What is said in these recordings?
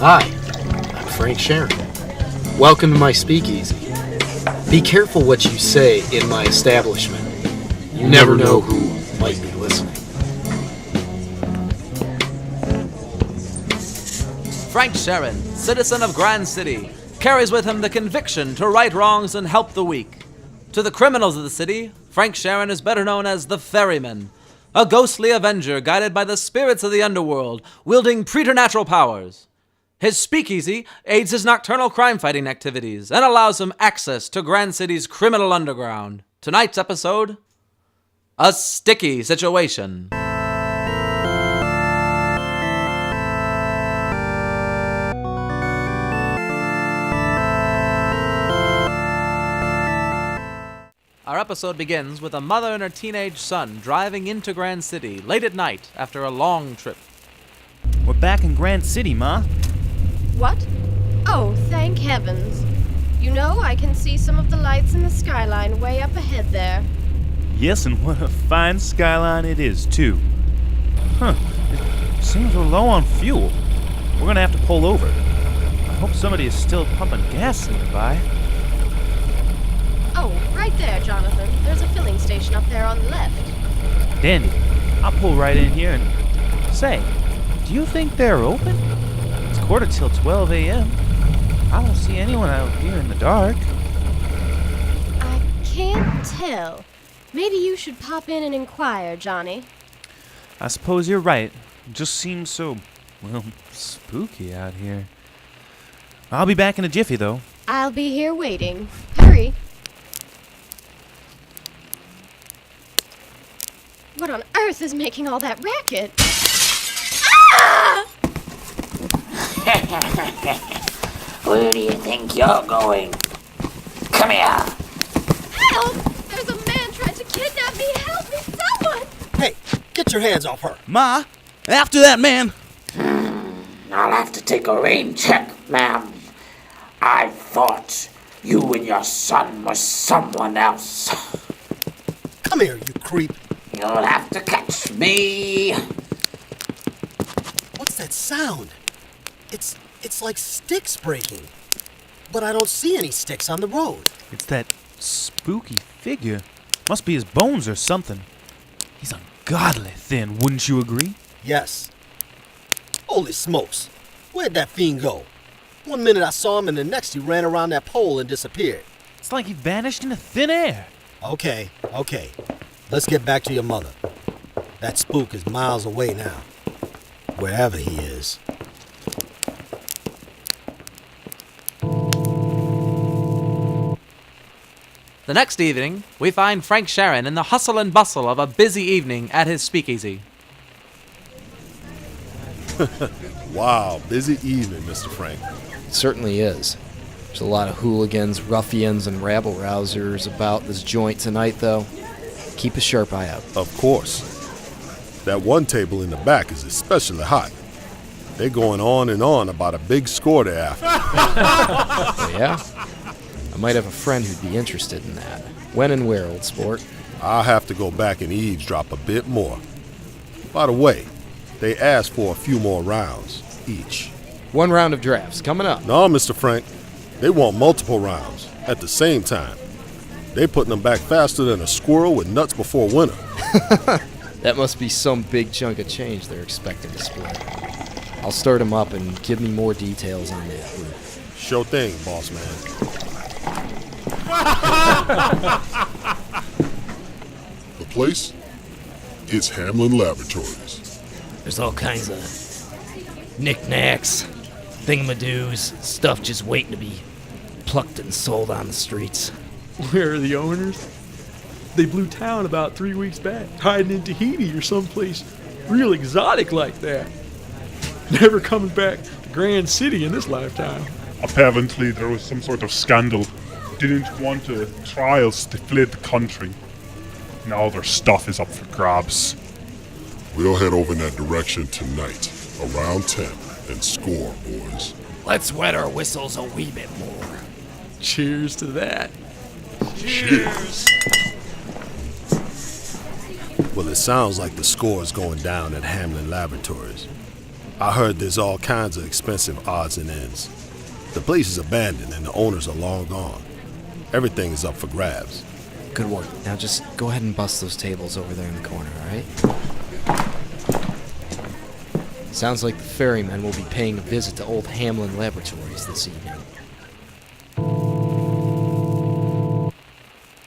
Hi, I'm Frank Sharon. Welcome to my speakeasy. Be careful what you say in my establishment. You never know who might be listening. Frank Sharon, citizen of Grand City, carries with him the conviction to right wrongs and help the weak. To the criminals of the city, Frank Sharon is better known as the Ferryman, a ghostly avenger guided by the spirits of the underworld, wielding preternatural powers. His speakeasy aids his nocturnal crime-fighting activities and allows him access to Grand City's criminal underground. Tonight's episode, a sticky situation. Our episode begins with a mother and her teenage son driving into Grand City late at night after a long trip. We're back in Grand City, Ma. What? Oh, thank heavens. You know, I can see some of the lights in the skyline way up ahead there. Yes, and what a fine skyline it is, too. It seems we're low on fuel. We're gonna have to pull over. I hope somebody is still pumping gas nearby. Oh, right there, Jonathan. There's a filling station up there on the left. Dandy, I'll pull right in here and... Say, do you think they're open? It's 11:45 a.m. I don't see anyone out here in the dark. I can't tell. Maybe you should pop in and inquire, Johnny. I suppose you're right. It just seems so, well, spooky out here. I'll be back in a jiffy, though. I'll be here waiting. Hurry. What on earth is making all that racket? Ah! Where do you think you're going? Come here! Help! There's a man trying to kidnap me! Help me, someone! Hey, get your hands off her. Ma, after that man. I'll have to take a rain check, ma'am. I thought you and your son were someone else. Come here, you creep. You'll have to catch me. What's that sound? It's like sticks breaking. But I don't see any sticks on the road. It's that spooky figure. Must be his bones or something. He's ungodly thin, wouldn't you agree? Yes. Holy smokes. Where'd that fiend go? 1 minute I saw him and the next he ran around that pole and disappeared. It's like he vanished into thin air. Okay. Let's get back to your mother. That spook is miles away now. Wherever he is. The next evening, we find Frank Sharon in the hustle and bustle of a busy evening at his speakeasy. Wow, busy evening, Mr. Frank. It certainly is. There's a lot of hooligans, ruffians, and rabble-rousers about this joint tonight, though. Keep a sharp eye out. Of course. That one table in the back is especially hot. They're going on and on about a big score they're after. Oh, yeah? I might have a friend who'd be interested in that. When and where, old sport? I'll have to go back and eavesdrop a bit more. By the way, they asked for a few more rounds each. 1 round of drafts coming up. No, Mr. Frank. They want multiple rounds at the same time. They putting them back faster than a squirrel with nuts before winter. That must be some big chunk of change they're expecting to split. I'll start them up and give me more details on that. Sure thing, boss man. The place? It's Hamlin Laboratories. There's all kinds of knickknacks, thingamadoos, stuff just waiting to be plucked and sold on the streets. Where are the owners? They blew town about 3 weeks back, hiding in Tahiti or someplace real exotic like that. Never coming back to Grand City in this lifetime. Apparently there was some sort of scandal. Didn't want trials, they fled the country. Now their stuff is up for grabs. We'll head over in that direction tonight, around 10, and score, boys. Let's wet our whistles a wee bit more. Cheers to that. Cheers! Well, it sounds like the score is going down at Hamlin Laboratories. I heard there's all kinds of expensive odds and ends. The place is abandoned and the owners are long gone. Everything is up for grabs. Good work. Now just go ahead and bust those tables over there in the corner, alright? Sounds like the Ferryman will be paying a visit to Old Hamlin Laboratories this evening.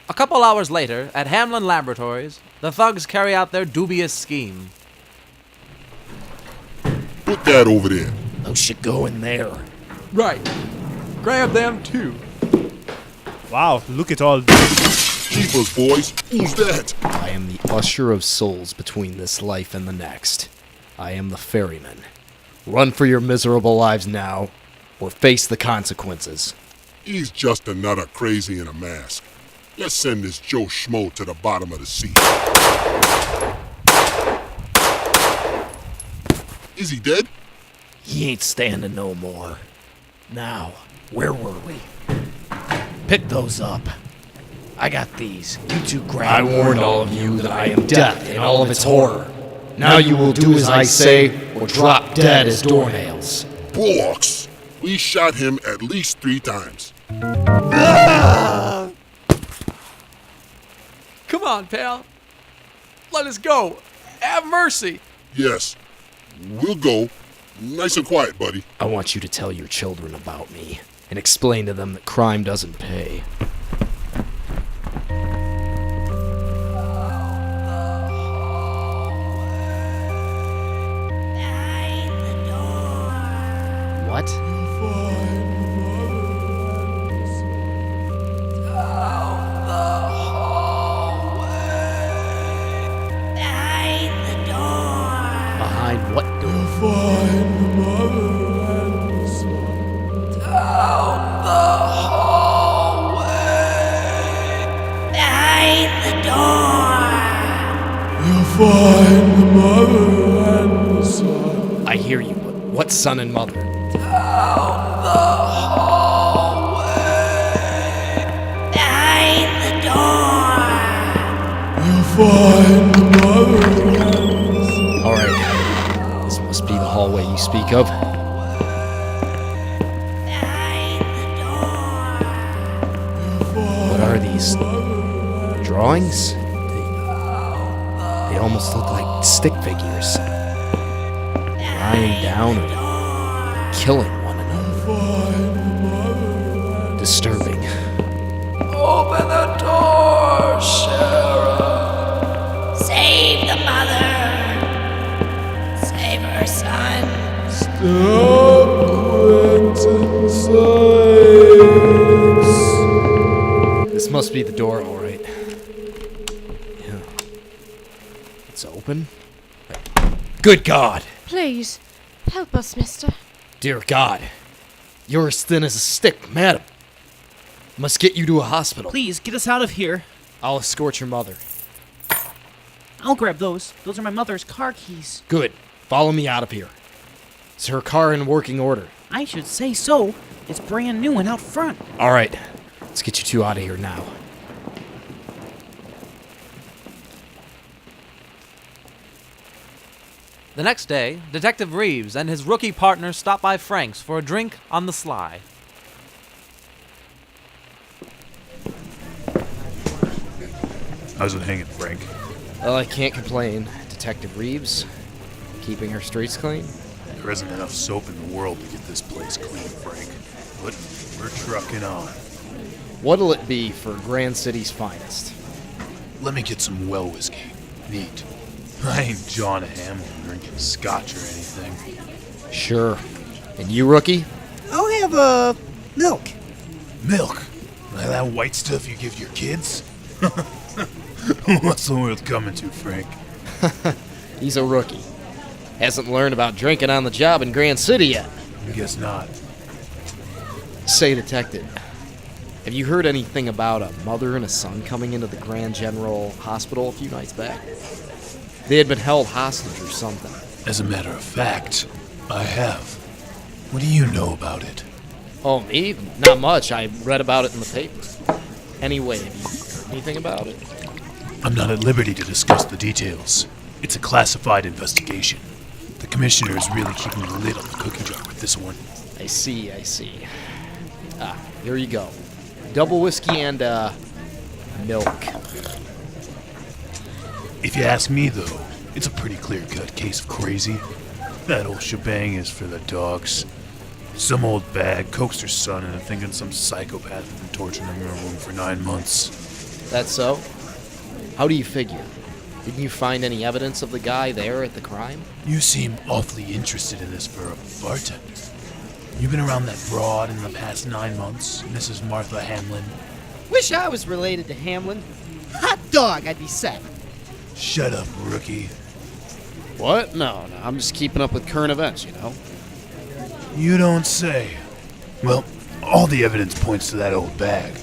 A couple hours later, at Hamlin Laboratories, the thugs carry out their dubious scheme. Put that over there. Those should go in there. Right. Grab them too. Wow, look at all this. Jeepers, boys. Who's that? I am the usher of souls between this life and the next. I am the Ferryman. Run for your miserable lives now, or face the consequences. He's just another crazy in a mask. Let's send this Joe Schmo to the bottom of the sea. Is he dead? He ain't standing no more. Now, where were we? Pick those up. I got these. You two grab. I warned all of you that I am death in all of its horror. Now you will do as I say, or drop dead as doornails. Bullocks! We shot him at least 3 times. Come on, pal. Let us go. Have mercy. Yes. We'll go. Nice and quiet, buddy. I want you to tell your children about me, and explain to them that crime doesn't pay. What? Behind what door? I hear you, but what son and mother? Alright, this must be the hallway you speak of. What are these? Drawings? They almost look like stick figures. Lying down and killing one another. Disturbing. Open the door, Sharon. Save the mother. Save her son. This must be the door, all right. Yeah. It's open. Good God! Please, help us, mister. Dear God. You're as thin as a stick, madam. Must get you to a hospital. Please, get us out of here. I'll escort your mother. I'll grab those. Those are my mother's car keys. Good. Follow me out of here. Is her car in working order? I should say so. It's brand new and out front. All right. Let's get you two out of here now. The next day, Detective Reeves and his rookie partner stop by Frank's for a drink on the sly. How's it hanging, Frank? Well, I can't complain. Detective Reeves, keeping her streets clean. There isn't enough soap in the world to get this place clean, Frank. But we're trucking on. What'll it be for Grand City's finest? Let me get some well whiskey. Neat. I ain't John Hamlin drinking scotch or anything. Sure. And you, rookie? I'll have, milk. Milk? Like that white stuff you give your kids? What's the world coming to, Frank? He's a rookie. Hasn't learned about drinking on the job in Grand City yet. Guess not. Say, detective, have you heard anything about a mother and a son coming into the Grand General Hospital a few nights back? They had been held hostage or something. As a matter of fact, I have. What do you know about it? Oh, me? Not much. I read about it in the paper. Anyway, have you heard anything about it? I'm not at liberty to discuss the details. It's a classified investigation. The The commissioner is really keeping the lid on the cookie jar with this one. I see. Here you go. Double whiskey and, milk. If you ask me, though, it's a pretty clear-cut case of crazy. That whole shebang is for the dogs. Some old bag coaxed her son into thinking some psychopath had been torturing him in a room for 9 months. That's so? How do you figure? Didn't you find any evidence of the guy there at the crime? You seem awfully interested in this for a bartender. You've been around that broad in the past 9 months, Mrs. Martha Hamlin. Wish I was related to Hamlin. Hot dog, I'd be set. Shut up, rookie. What? No, I'm just keeping up with current events, you know? You don't say. Well, all the evidence points to that old bag.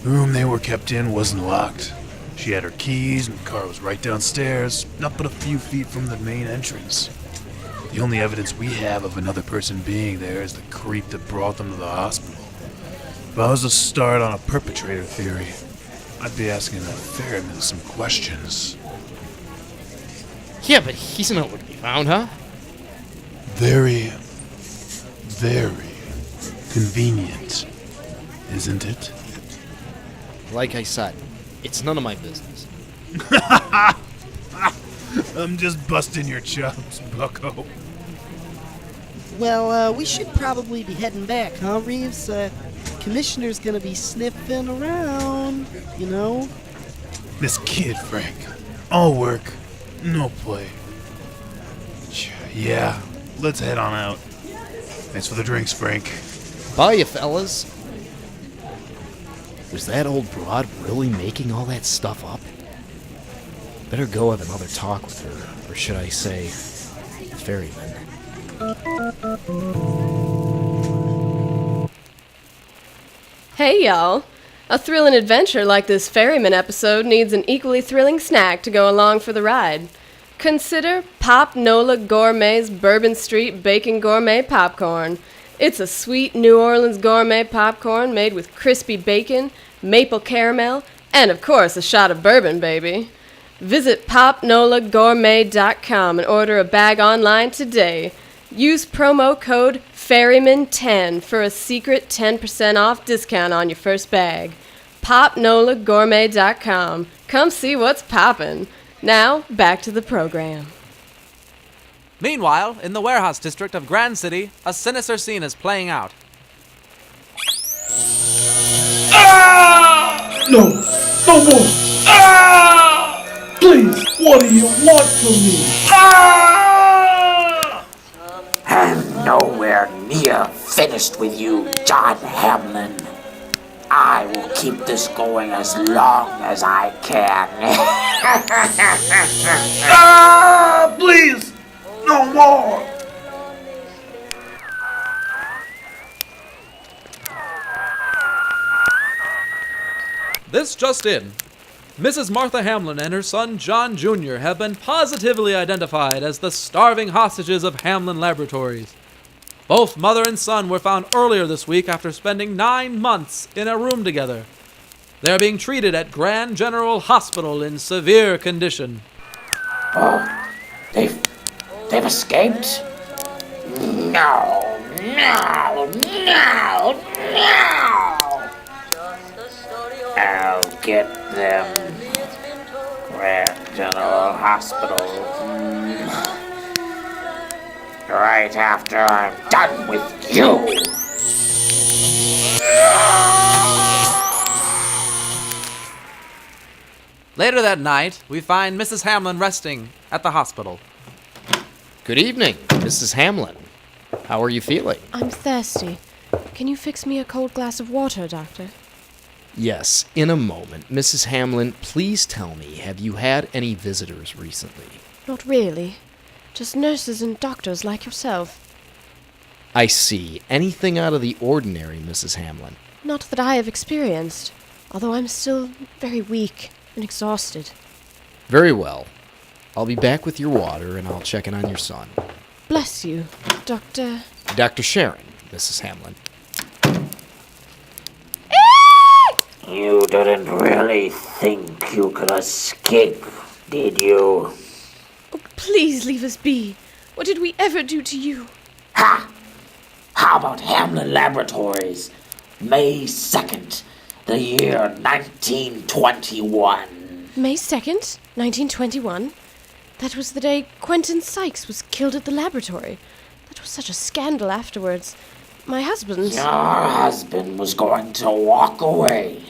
The room they were kept in wasn't locked. She had her keys, and the car was right downstairs, not but a few feet from the main entrance. The only evidence we have of another person being there is the creep that brought them to the hospital. If I was to start on a perpetrator theory, I'd be asking that Ferryman some questions. Yeah, but he's nowhere to be found, huh? Very, very convenient, isn't it? Like I said, it's none of my business. I'm just busting your chops, bucko. Well, we should probably be heading back, huh, Reeves? Commissioner's gonna be sniffing around, you know? This kid, Frank. All work, no play. Yeah, let's head on out. Thanks for the drinks, Frank. Bye, you fellas. Was that old broad really making all that stuff up? Better go have another talk with her, or should I say, Ferryman. Hey, y'all. A thrilling adventure like this Ferryman episode needs an equally thrilling snack to go along for the ride. Consider POP NOLA Gourmet's Bourbon Street Bacon Gourmet Popcorn. It's a sweet New Orleans gourmet popcorn made with crispy bacon, maple caramel, and of course a shot of bourbon, baby. Visit popnolagourmet.com and order a bag online today. Use promo code Ferryman10 for a secret 10% off discount on your first bag. popnolagourmet.com. Come see what's poppin'. Now, back to the program. Meanwhile, in the warehouse district of Grand City, a sinister scene is playing out. No more! Please, what do you want from me? I'm nowhere near finished with you, John Hamlin. I will keep this going as long as I can. Please! No more! This just in. Mrs. Martha Hamlin and her son John Jr. have been positively identified as the starving hostages of Hamlin Laboratories. Both mother and son were found earlier this week after spending 9 months in a room together. They are being treated at Grand General Hospital in severe condition. Oh, they've escaped? No. I'll get them. Grand General Hospital. Right after I'm done with you. Later that night, we find Mrs. Hamlin resting at the hospital. Good evening, Mrs. Hamlin. How are you feeling? I'm thirsty. Can you fix me a cold glass of water, Doctor? Yes, in a moment. Mrs. Hamlin, please tell me, have you had any visitors recently? Not really. Just nurses and doctors like yourself. I see. Anything out of the ordinary, Mrs. Hamlin? Not that I have experienced, although I'm still very weak and exhausted. Very well. I'll be back with your water, and I'll check in on your son. Bless you, Dr. Dr. Sharon, Mrs. Hamlin. You didn't really think you could escape, did you? Oh, please leave us be. What did we ever do to you? Ha! How about Hamlin Laboratories? May 2nd, the year 1921. May 2nd, 1921? That was the day Quentin Sykes was killed at the laboratory. That was such a scandal afterwards. My husband... Your husband was going to walk away,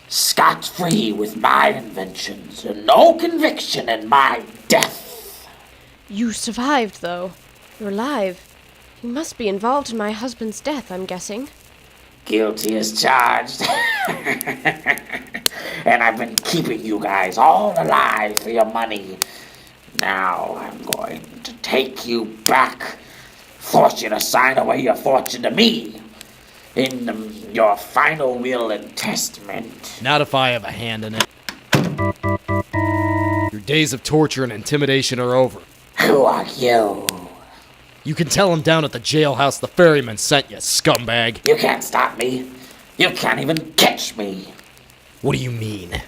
scot-free with my inventions, and no conviction in my death. You survived, though. You're alive. You must be involved in my husband's death, I'm guessing. Guilty as charged. And I've been keeping you guys all alive for your money. Now I'm going to take you back, force you to sign away your fortune to me in your final will and testament. Not if I have a hand in it. Your days of torture and intimidation are over. Who are you? You can tell him down at the jailhouse the ferryman sent you, scumbag. You can't stop me. You can't even catch me. What do you mean?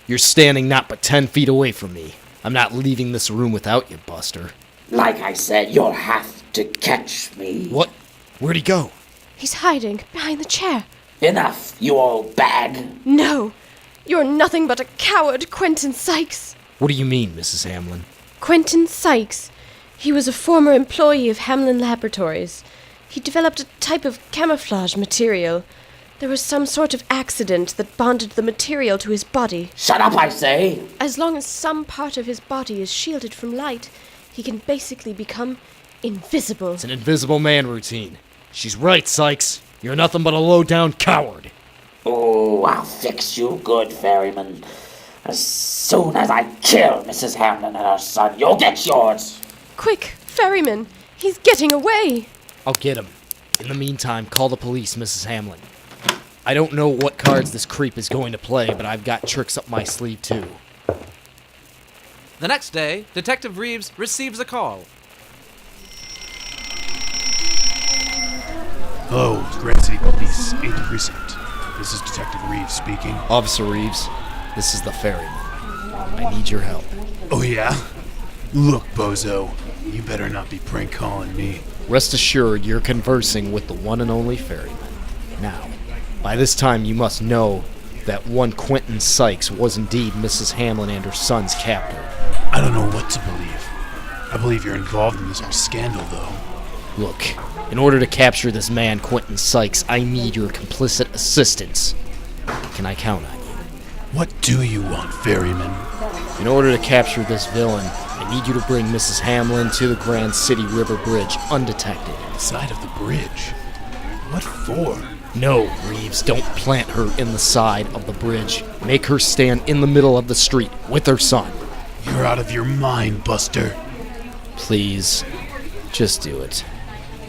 You're standing not but 10 feet away from me. I'm not leaving this room without you, Buster. Like I said, you'll have to catch me. What? Where'd he go? He's hiding behind the chair. Enough, you old bag. No! You're nothing but a coward, Quentin Sykes. What do you mean, Mrs. Hamlin? Quentin Sykes. He was a former employee of Hamlin Laboratories. He developed a type of camouflage material. There was some sort of accident that bonded the material to his body. Shut up, I say! As long as some part of his body is shielded from light, he can basically become invisible. It's an invisible man routine. She's right, Sykes. You're nothing but a low-down coward. Oh, I'll fix you good, Ferryman. As soon as I kill Mrs. Hamlin and her son, you'll get yours. Quick, Ferryman! He's getting away! I'll get him. In the meantime, call the police, Mrs. Hamlin. I don't know what cards this creep is going to play, but I've got tricks up my sleeve, too. The next day, Detective Reeves receives a call. Hello, Grand City Police, 8th Precinct. This is Detective Reeves speaking. Officer Reeves, this is the ferryman. I need your help. Oh, yeah? Look, bozo, you better not be prank calling me. Rest assured you're conversing with the one and only ferryman. Now, by this time you must know that one Quentin Sykes was indeed Mrs. Hamlin and her son's captor. I don't know what to believe. I believe you're involved in this scandal, though. Look, in order to capture this man, Quentin Sykes, I need your complicit assistance. Can I count on you? What do you want, Ferryman? In order to capture this villain, I need you to bring Mrs. Hamlin to the Grand City River Bridge undetected. Side of the bridge? What for? No, Reeves, don't plant her in the side of the bridge. Make her stand in the middle of the street with her son. You're out of your mind, Buster. Please, just do it.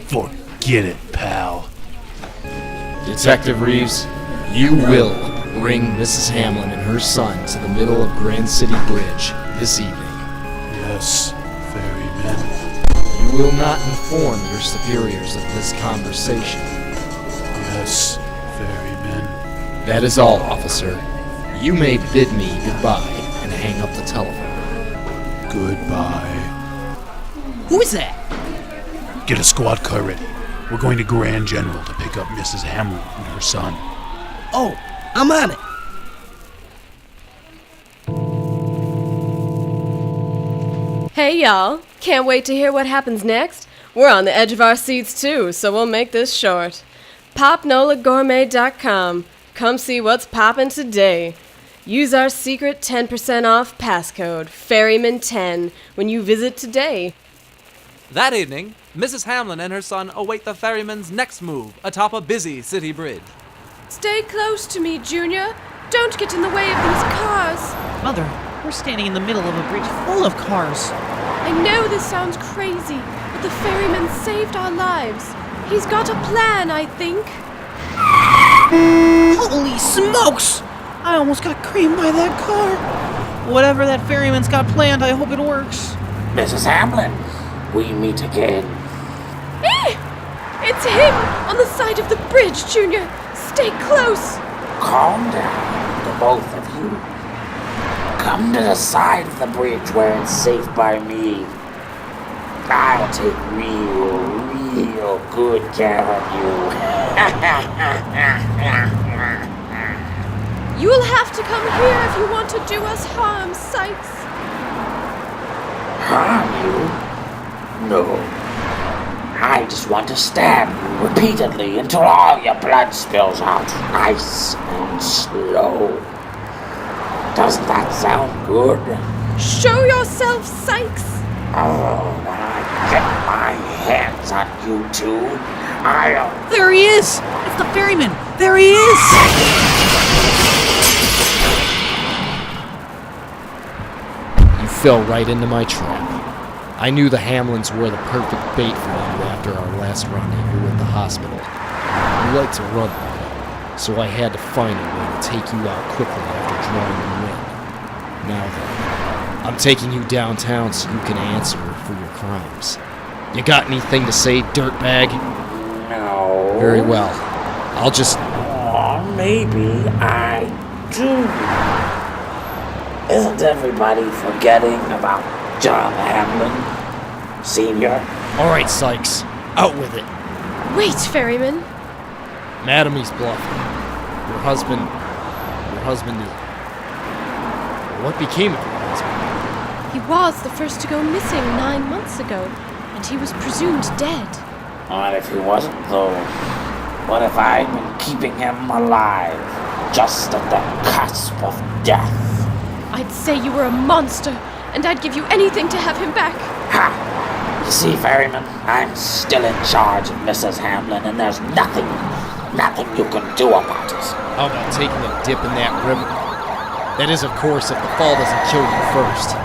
Forget it, pal. Detective Reeves, you will bring Mrs. Hamlin and her son to the middle of Grand City Bridge this evening. Yes, Ferryman. You will not inform your superiors of this conversation. Yes, Ferryman. That is all, officer. You may bid me goodbye and hang up the telephone. Goodbye. Who is that? Get a squad car ready. We're going to Grand General to pick up Mrs. Hamlin and her son. Oh, I'm on it. Hey, y'all. Can't wait to hear what happens next. We're on the edge of our seats, too, so we'll make this short. PopNolaGourmet.com. Come see what's poppin' today. Use our secret 10% off passcode, Ferryman10, when you visit today. That evening, Mrs. Hamlin and her son await the ferryman's next move atop a busy city bridge. Stay close to me, Junior. Don't get in the way of these cars. Mother, we're standing in the middle of a bridge full of cars. I know this sounds crazy, but the ferryman saved our lives. He's got a plan, I think. Holy smokes! I almost got creamed by that car. Whatever that ferryman's got planned, I hope it works. Mrs. Hamlin, we meet again. It's him! On the side of the bridge, Junior! Stay close! Calm down, the both of you. Come to the side of the bridge where it's safe by me. I'll take real good care of you. You will have to come here if you want to do us harm, Sykes. Harm you? No. I just want to stab you repeatedly until all your blood spills out, nice and slow. Doesn't that sound good? Show yourself, Sykes. Oh, when I get my hands on you two, I'll... There he is! It's the ferryman! There he is! You fell right into my trap. I knew the Hamlins were the perfect bait for you after our last rendezvous at the hospital. You like to run with me, so I had to find a way to take you out quickly after drawing you in. Now then, I'm taking you downtown so you can answer for your crimes. You got anything to say, dirtbag? No. Very well. I'll just... Or maybe I do. Isn't everybody forgetting about John Hamlin, Sr.? All right, Sykes. Out with it. Wait, Ferryman. Madam, he's bluffing. Your husband is... What became of your husband? He was the first to go missing 9 months ago, and he was presumed dead. What if he wasn't, though? What if I'd been keeping him alive, just at the cusp of death? I'd say you were a monster, and I'd give you anything to have him back. Ha! You see, Ferryman, I'm still in charge of Mrs. Hamlin, and there's nothing you can do about it. How about taking a dip in that river? That is, of course, if the fall doesn't kill you first.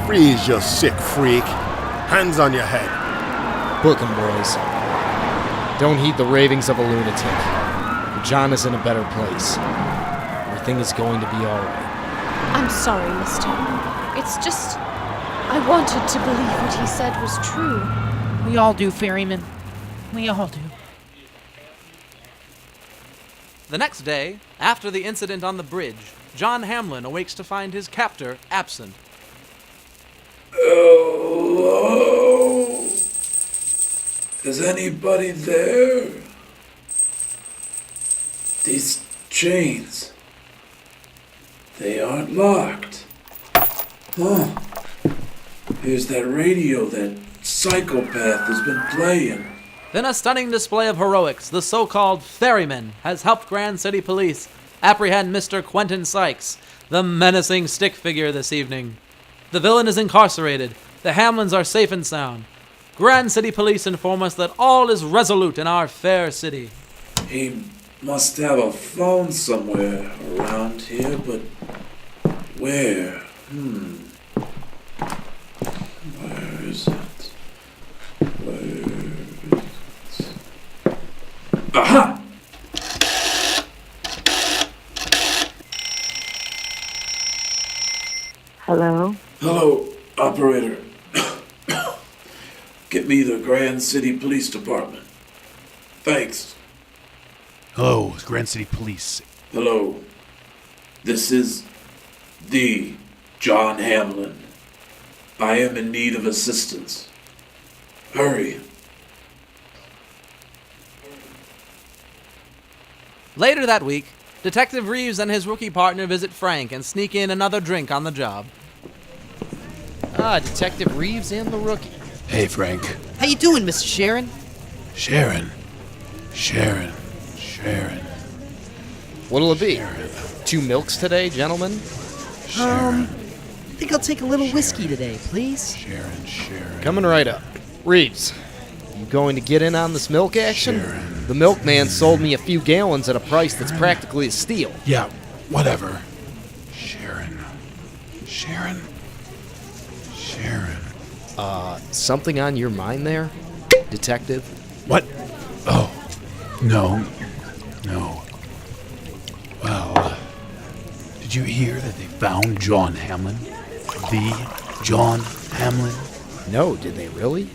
Freeze, you sick freak. Hands on your head. Book 'em, boys. Don't heed the ravings of a lunatic. John is in a better place. Everything is going to be all right. I'm sorry, mister. It's just... I wanted to believe what he said was true. We all do, Ferryman. We all do. The next day, after the incident on the bridge, John Hamlin awakes to find his captor absent. Hello? Is anybody there? These chains, they aren't locked. Huh. Here's that radio that psychopath has been playing. Then a stunning display of heroics, the so-called Ferryman has helped Grand City Police apprehend Mr. Quentin Sykes, the menacing stick figure this evening. The villain is incarcerated. The Hamlins are safe and sound. Grand City Police inform us that all is resolute in our fair city. He must have a phone somewhere around here, but where? Where is it? Where is it? Aha! Hello? Hello, operator. Get me the Grand City Police Department. Thanks. Hello, Grand City Police. Hello. This is the John Hamlin. I am in need of assistance. Hurry. Later that week, Detective Reeves and his rookie partner visit Frank and sneak in another drink on the job. Ah, Detective Reeves and the rookie. Hey, Frank. How you doing, Mr. Sharon? Sharon. What'll it be? Sharon. 2 milks today, gentlemen? Sharon. I think I'll take a little whiskey today, please. Sharon. Coming right up. Reeves, you going to get in on this milk action? Sharon. The milkman sold me a few gallons at a price that's practically a steal. Yeah, whatever. Sharon. Something on your mind there, detective? What? Oh, no. Well, did you hear that they found John Hamlin? The John Hamlin? No, did they really?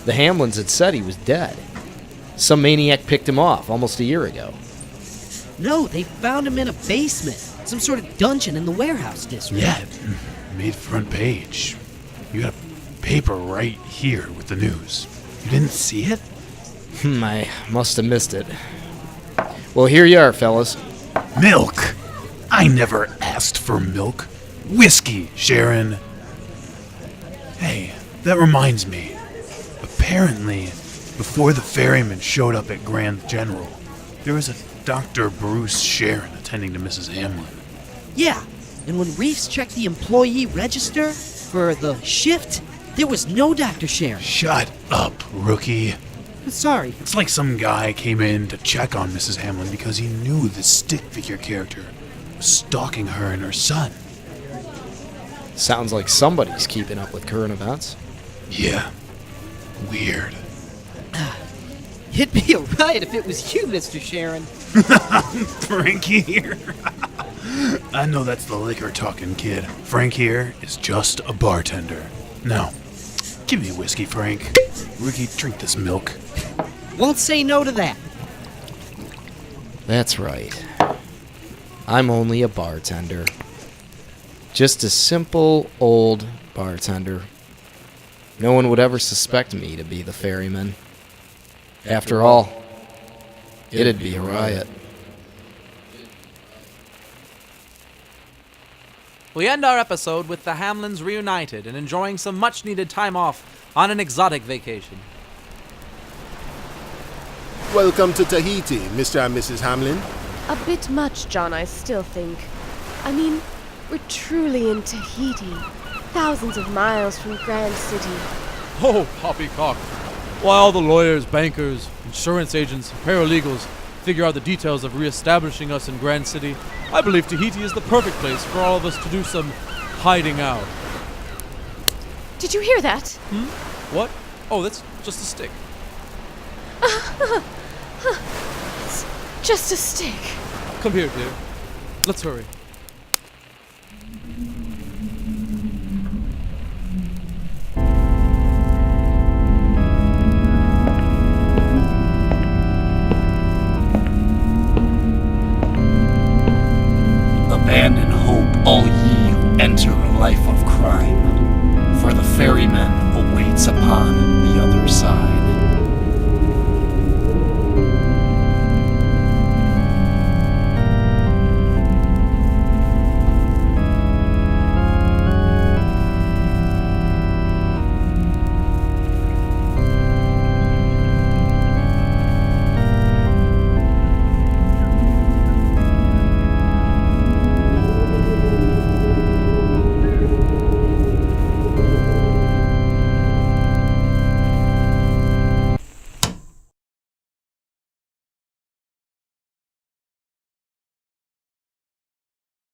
The Hamlins had said he was dead. Some maniac picked him off almost a year ago. No, they found him in a basement. Some sort of dungeon in the warehouse district. Yeah, made front page. You gotta paper right here with the news. You didn't see it? I must have missed it. Well, here you are, fellas. Milk! I never asked for milk. Whiskey, Sharon. Hey, that reminds me. Apparently, before the ferryman showed up at Grand General, there was a Dr. Bruce Sharon attending to Mrs. Hamlin. Yeah, and when Reeves checked the employee register for the shift, there was no Dr. Sharon. Shut up, rookie. Sorry. It's like some guy came in to check on Mrs. Hamlin because he knew the stick figure character was stalking her and her son. Sounds like somebody's keeping up with current events. Yeah. Weird. It'd be a riot if it was you, Mr. Sharon. Frank here. I know that's the liquor talking kid. Frank here is just a bartender. Now, give me a whiskey, Frank. Ricky, drink this milk. Won't say no to that. That's right. I'm only a bartender. Just a simple old bartender. No one would ever suspect me to be the ferryman. After all, it'd be a riot. We end our episode with the Hamlins reunited and enjoying some much-needed time off on an exotic vacation. Welcome to Tahiti, Mr. and Mrs. Hamlin. A bit much, John, I still think. I mean, we're truly in Tahiti, thousands of miles from Grand City. Oh, poppycock. While all the lawyers, bankers, insurance agents, and paralegals figure out the details of reestablishing us in Grand City, I believe Tahiti is the perfect place for all of us to do some hiding out. Did you hear that? What? Oh, that's just a stick. It's just a stick. Come here, dear. Let's hurry. Abandon hope, all ye who enter a life of crime, for the ferryman awaits upon the other side.